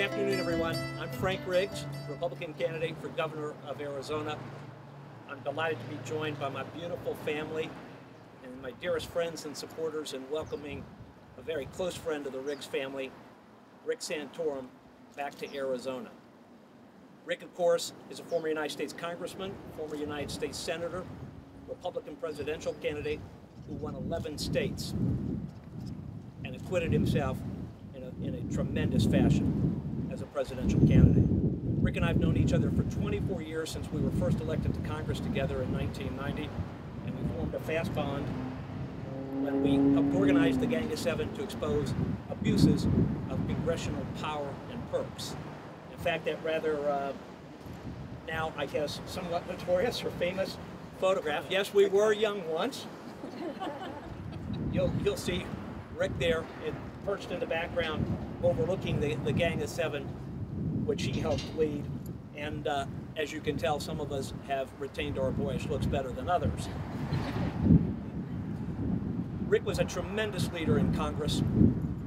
afternoon, everyone. I'm Frank Riggs, Republican candidate for governor of Arizona. I'm delighted to be joined by my beautiful family and my dearest friends and supporters in welcoming a very close friend of the Riggs family, Rick Santorum, back to Arizona. Rick, of course, is a former United States Congressman, former United States Senator, Republican presidential candidate who won 11 states and acquitted himself in a tremendous fashion as a presidential candidate. Rick and I have known each other for 24 years since we were first elected to Congress together in 1990, and we formed a fast bond when we helped organize the Gang of Seven to expose abuses of congressional power and perks. In fact, that rather, now I guess somewhat notorious or famous photograph. Yes, we were young once. You'll see Rick there, perched in the background, overlooking the Gang of Seven, which he helped lead. And as you can tell, some of us have retained our boyish looks better than others. Rick was a tremendous leader in Congress.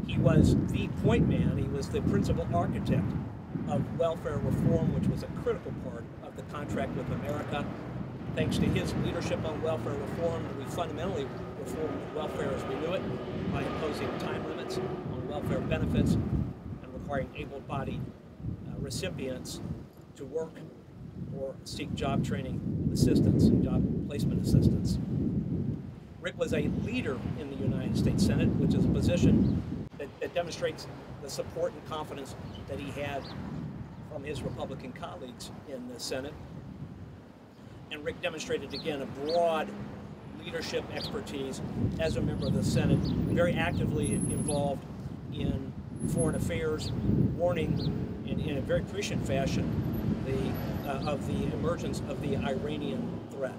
He was the point man. He was the principal architect of welfare reform, which was a critical part of the contract with America. Thanks to his leadership on welfare reform, we fundamentally reformed welfare as we knew it by imposing time limits on welfare benefits and requiring able-bodied recipients to work or seek job training assistance and job placement assistance. Rick was a leader in the United States Senate, which is a position that demonstrates the support and confidence that he had from his Republican colleagues in the Senate. And Rick demonstrated again a broad leadership expertise as a member of the Senate, very actively involved in foreign affairs, warning in a very prescient fashion of the emergence of the Iranian threat.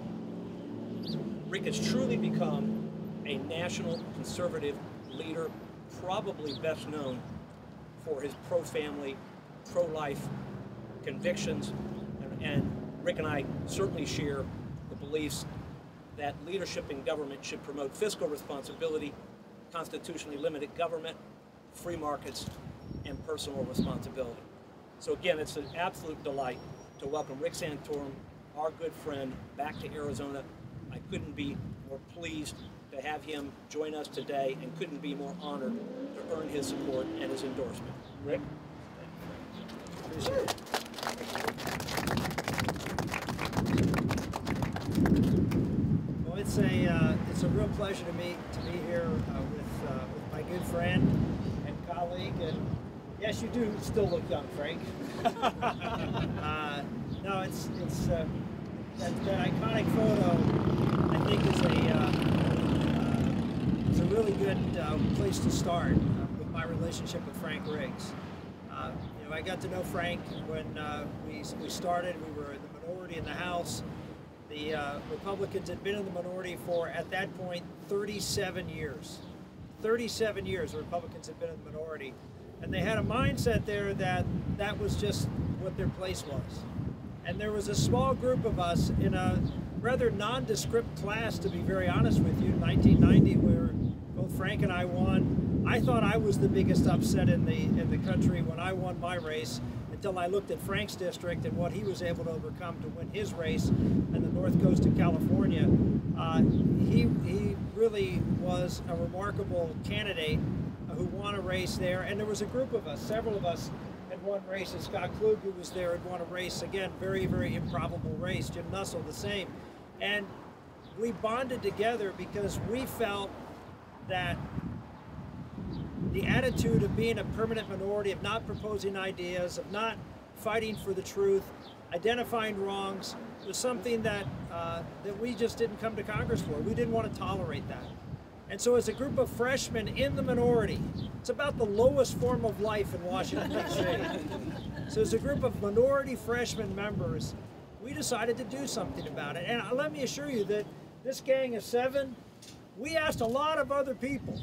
Rick has truly become a national conservative leader, probably best known for his pro-family, pro-life convictions, and Rick and I certainly share the beliefs that leadership in government should promote fiscal responsibility, constitutionally limited government, free markets, and personal responsibility. So again, it's an absolute delight to welcome Rick Santorum, our good friend, back to Arizona. I couldn't be more pleased to have him join us today and couldn't be more honored to earn his support and his endorsement. Rick? Appreciate it. Well, it's a real pleasure to be here with my good friend and colleague. And yes, you do still look young, Frank. No, it's that iconic photo. I think is a really good place to start with my relationship with Frank Riggs. I got to know Frank when we started. We were in the minority in the House. The Republicans had been in the minority for, at that point, 37 years. 37 years the Republicans had been in the minority. And they had a mindset there that was just what their place was. And there was a small group of us in a rather nondescript class, to be very honest with you, in 1990, where both Frank and I won. I thought I was the biggest upset in the country when I won my race, until I looked at Frank's district and what he was able to overcome to win his race in the North Coast of California. He really was a remarkable candidate who won a race there, and there was a group of us, several of us had won races. Scott Klug, who was there, had won a race, again, very, very improbable race. Jim Nussle, the same. And we bonded together because we felt that the attitude of being a permanent minority, of not proposing ideas, of not fighting for the truth, identifying wrongs, was something that we just didn't come to Congress for. We didn't want to tolerate that. And so as a group of freshmen in the minority, it's about the lowest form of life in Washington, D.C. So as a group of minority freshman members, we decided to do something about it. And let me assure you that this Gang of Seven, we asked a lot of other people.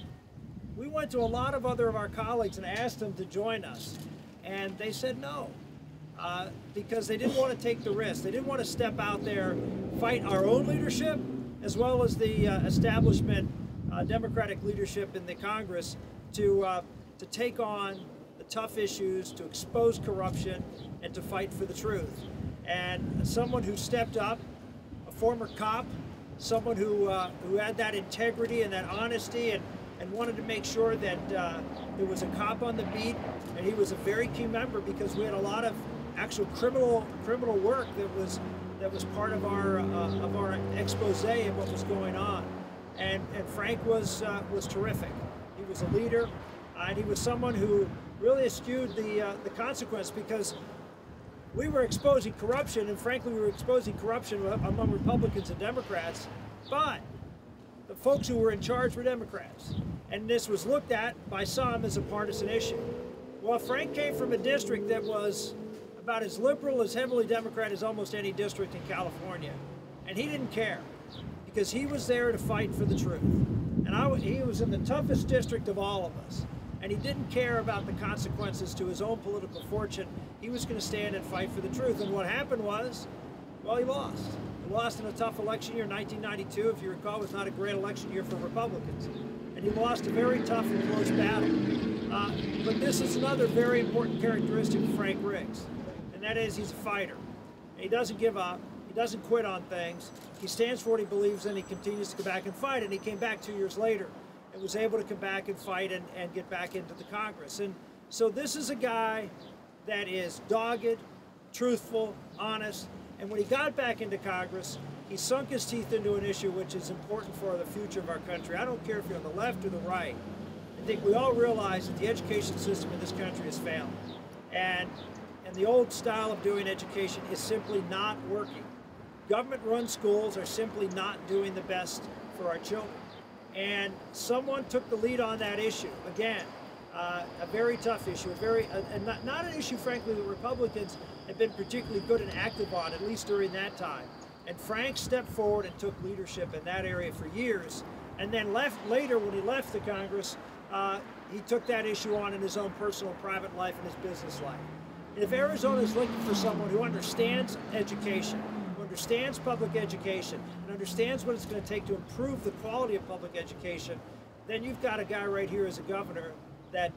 We went to a lot of our colleagues and asked them to join us. And they said no, because they didn't want to take the risk. They didn't want to step out there, fight our own leadership, as well as the establishment Democratic leadership in the Congress to take on the tough issues, to expose corruption, and to fight for the truth. And someone who stepped up, a former cop, someone who had that integrity and that honesty and wanted to make sure that there was a cop on the beat, and he was a very key member because we had a lot of actual criminal work that was part of our expose of what was going on. And Frank was terrific. He was a leader, and he was someone who really eschewed the consequence, because we were exposing corruption, and frankly we were exposing corruption among Republicans and Democrats, but the folks who were in charge were Democrats. And this was looked at by some as a partisan issue. Well, Frank came from a district that was about as liberal, as heavily Democrat as almost any district in California. And he didn't care, because he was there to fight for the truth. And he was in the toughest district of all of us. And he didn't care about the consequences to his own political fortune. He was going to stand and fight for the truth. And what happened was, well, he lost. He lost in a tough election year. 1992, if you recall, was not a great election year for Republicans. And he lost a very tough and close battle. But this is another very important characteristic of Frank Riggs, and that is he's a fighter. And he doesn't give up. He doesn't quit on things. He stands for what he believes in. He continues to come back and fight. And he came back 2 years later and was able to come back and fight and get back into the Congress. And so this is a guy that is dogged, truthful, honest. And when he got back into Congress, he sunk his teeth into an issue which is important for the future of our country. I don't care if you're on the left or the right. I think we all realize that the education system in this country is failing. And the old style of doing education is simply not working. Government-run schools are simply not doing the best for our children. And someone took the lead on that issue. Again, a very tough issue, not an issue, frankly, that Republicans have been particularly good and active on, at least during that time. And Frank stepped forward and took leadership in that area for years, and then later, when he left the Congress, he took that issue on in his own personal private life and his business life. And if Arizona is looking for someone who understands education, who understands public education, and understands what it's going to take to improve the quality of public education, then you've got a guy right here as a governor that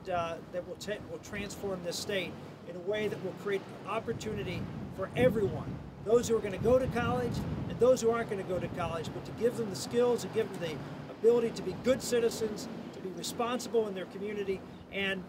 will transform this state in a way that will create opportunity for everyone. Those who are going to go to college and those who aren't going to go to college, but to give them the skills and give them the ability to be good citizens, to be responsible in their community, and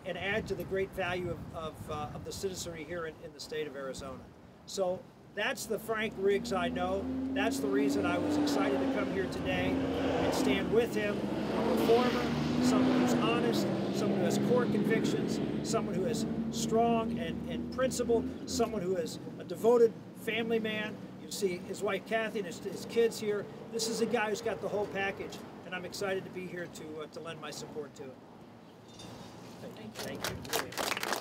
add to the great value of the citizenry here in the state of Arizona. So that's the Frank Riggs I know. That's the reason I was excited to come here today and stand with him, a reformer, someone who's honest, someone who has core convictions, someone who is strong and principled, someone who is a devoted family man. You see his wife Kathy and his kids here. This is a guy who's got the whole package, and I'm excited to be here to lend my support to him. Thank you.